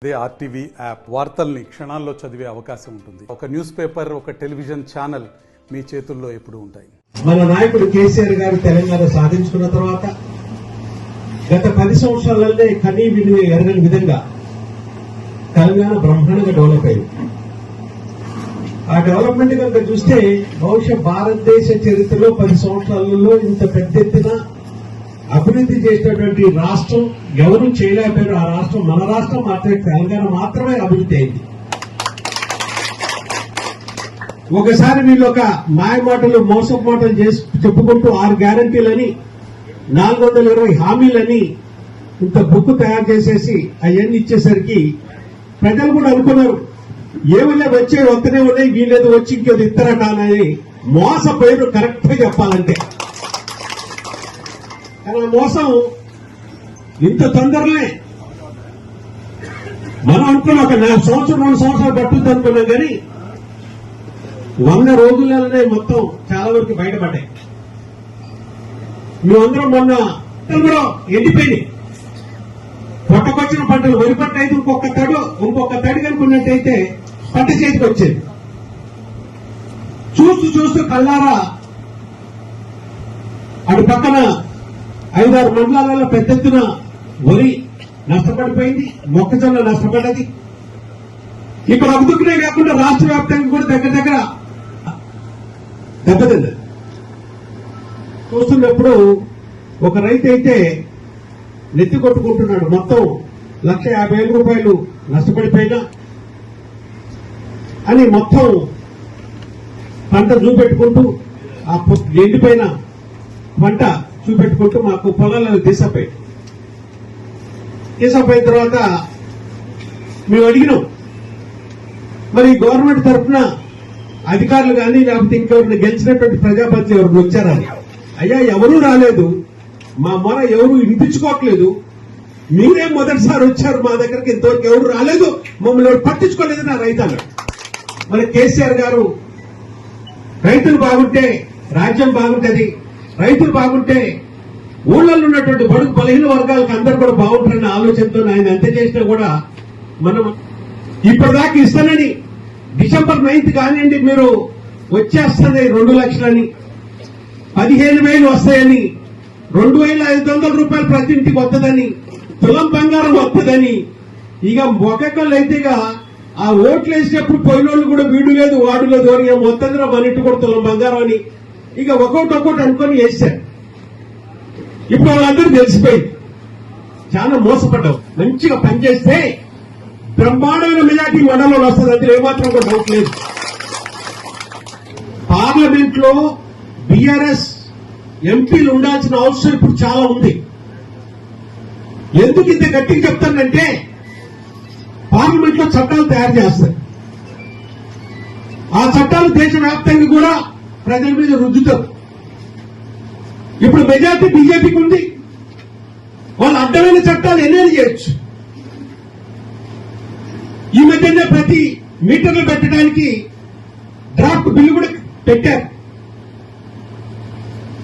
అదే RTV app వార్తల్ని క్షణాల్లో చదివే అవకాశం ఉంటుంది. ఒక న్యూస్ పేపర్, ఒక టెలివిజన్ ఛానల్ మీ చేతుల్లో ఎప్పుడూ ఉంటాయి. మన నాయకుడు కేసీఆర్ గారు తెలంగాణ సాధించుకున్న తర్వాత గత 10 సంవత్సరాలనే కనీ విని ఎరగని విధంగా తెలంగాణ బ్రహ్మాండంగా డెవలప్ అయింది. ఆ డెవలప్మెంట్ కనుక చూస్తే బహుశా భారతదేశ చరిత్రలో 10 సంవత్సరాలలో ఇంత పెద్ద ఎత్తున అభివృద్ధి చేసినటువంటి రాష్ట్రం ఎవరు చేయలేకపోయారు. ఆ రాష్ట్రం మన రాష్ట్రం మాత్రమే, తెలంగాణ మాత్రమే అభివృద్ధి అయింది. ఒకసారి వీళ్ళు ఒక మాయ మాటలు, మోసపు మాటలు చేసి చెప్పుకుంటూ 6 గ్యారంటీలని 420 హామీలని ఇంత బుక్ తయారు చేసేసి అవన్నీ ఇచ్చేసరికి ప్రజలు కూడా అనుకున్నారు ఏమైనా వచ్చే వస్తూనే ఉన్నాయి, వీళ్ళేదో వచ్చి ఇంకేది ఇస్తారట అని మోసపోయారు. కరెక్ట్ గా చెప్పాలంటే కానీ మోసం ఇంత తొందరలే మనం అనుకున్నాం ఒక 4 సంవత్సరం 2 సంవత్సరాలు పట్టుద్ది అనుకున్నాం కానీ 100 రోజులలోనే మొత్తం చాలా వరకు బయటపడ్డాయి. మేమందరం మొన్న కూడా ఎండిపోయినాయి. పొట్టకొచ్చిన పంటలు వరి పంట అయితే ఇంకొక తడి కనుకున్నట్టయితే పంట చేతికి వచ్చేది. చూస్తూ కళ్ళారా అటు పక్కన 5-6 మండలాలలో పెద్ద ఎత్తున వరి నష్టపడిపోయింది, మొక్కజొన్న నష్టపడ్డది. ఇక్కడ అభివృద్ధినే కాకుండా రాష్ట్ర వ్యాప్తంగా కూడా దగ్గర దెబ్బతింది. చూస్తున్నప్పుడు ఒక రైతు అయితే నెత్తి కొట్టుకుంటున్నాడు. మొత్తం 1,50,000 రూపాయలు నష్టపడిపోయినా అని మొత్తం పంట చూపెట్టుకుంటూ ఆ ఎండిపోయిన పంట చూపెట్టుకుంటూ మాకు పొలాలను తీసపోయిన తర్వాత మేము అడిగినాం, మరి గవర్నమెంట్ తరఫున అధికారులు కానీ లేకపోతే ఇంకెవరిని గెలిచినటువంటి ప్రజాపతి ఎవరు వచ్చారని. అయ్యా ఎవరూ రాలేదు, మా మొర ఎవరు వినిపించుకోవట్లేదు, మీరే మొదటిసారి వచ్చారు మా దగ్గరికి, ఇంతవరకు ఎవరు రాలేదు, మమ్మల్ని ఎవరు పట్టించుకోలేదు నా రైతాంగం. మరి కేసీఆర్ గారు రైతులు బాగుంటే రాజ్యం బాగుంటది, రైతులు బాగుంటే ఊళ్ళల్లో ఉన్నటువంటి బడుగు బలహీన వర్గాలకు అందరూ కూడా బాగుంటారన్న ఆలోచనతో ఆయన ఎంత చేసినా కూడా మనం ఇప్పటిదాకా ఇస్తానని డిసెంబర్ 9th కానివ్వండి మీరు వచ్చేస్తుంది 2 లక్షలని, 15,000 వస్తాయని, 2,500 రూపాయలు ప్రతి ఇంటికి వస్తుందని, తులం బంగారం వస్తుందని, ఇక ఒక్కొక్కళ్ళు అయితే ఆ ఓట్లు వేసినప్పుడు పోయినోళ్ళు కూడా వీడు లేదు వాడు లేదు అని వస్తుందిరా మన ఇంటి కూడా తులం బంగారం అని ఇక ఒక్కొక్కటి అనుకొని వేశారు. ఇప్పుడు వాళ్ళందరూ తెలిసిపోయింది చాలా మోసపడ్డావు. మంచిగా పనిచేస్తే బ్రహ్మాండమైన మెజార్టీ మండలంలో వస్తుంది, అందులో ఏమాత్రం కూడా డౌట్ లేదు. పార్లమెంట్ లో బీఆర్ఎస్ ఎంపీలు ఉండాల్సిన అవసరం ఇప్పుడు చాలా ఉంది. ఎందుకు ఇంత గట్టిగా చెప్తానంటే పార్లమెంట్ లో చట్టాలు తయారు చేస్తారు. ఆ చట్టాలు దేశవ్యాప్తంగా కూడా ప్రజల మీద రుద్దుతారు. ఇప్పుడు మెజార్టీ బీజేపీకి ఉంది, వాళ్ళు అడ్డమైన చట్టాలు ఎన్నేది చేయొచ్చు. ఈ మధ్యనే ప్రతి మీటర్లు పెట్టడానికి డ్రాఫ్ట్ బిల్లు కూడా పెట్టారు.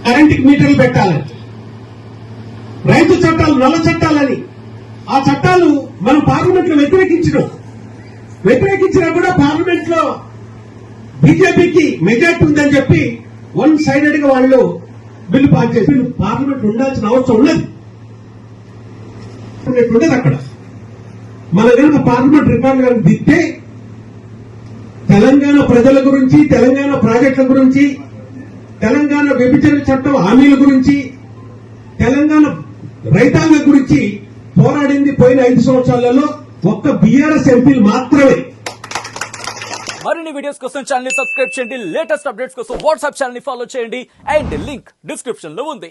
కరెంటుకి మీటర్లు పెట్టాలని, రైతు చట్టాలు నల్ల చట్టాలని, ఆ చట్టాలు మనం పార్లమెంట్ లో వ్యతిరేకించినా కూడా పార్లమెంట్ లో బీజేపీకి మెజార్టీ ఉందని చెప్పి 1 సైడెడ్ గా వాళ్ళు బిల్లు పాస్ చేసి పార్లమెంట్ ఉండాల్సిన అవసరం ఉండదు అక్కడ. మన కనుక పార్లమెంట్ రికార్డు కనుక దిద్దే తెలంగాణ ప్రజల గురించి, తెలంగాణ ప్రాజెక్టుల గురించి, తెలంగాణ విభజన చట్టం హామీల గురించి, తెలంగాణ రైతాంగం గురించి పోరాడింది పోయిన 5 సంవత్సరాలలో ఒక్క బీఆర్ఎస్ ఎంపీలు మాత్రమే. మరిన్ని వీడియోస్ కోసం ఛానల్ ని సబ్స్క్రైబ్ చేయండి, లేటెస్ట్ అప్డేట్స్ కోసం వాట్సాప్ ఛానల్ ని ఫాలో చేయండి అండ్ లింక్ డిస్క్రిప్షన్ లో ఉంది.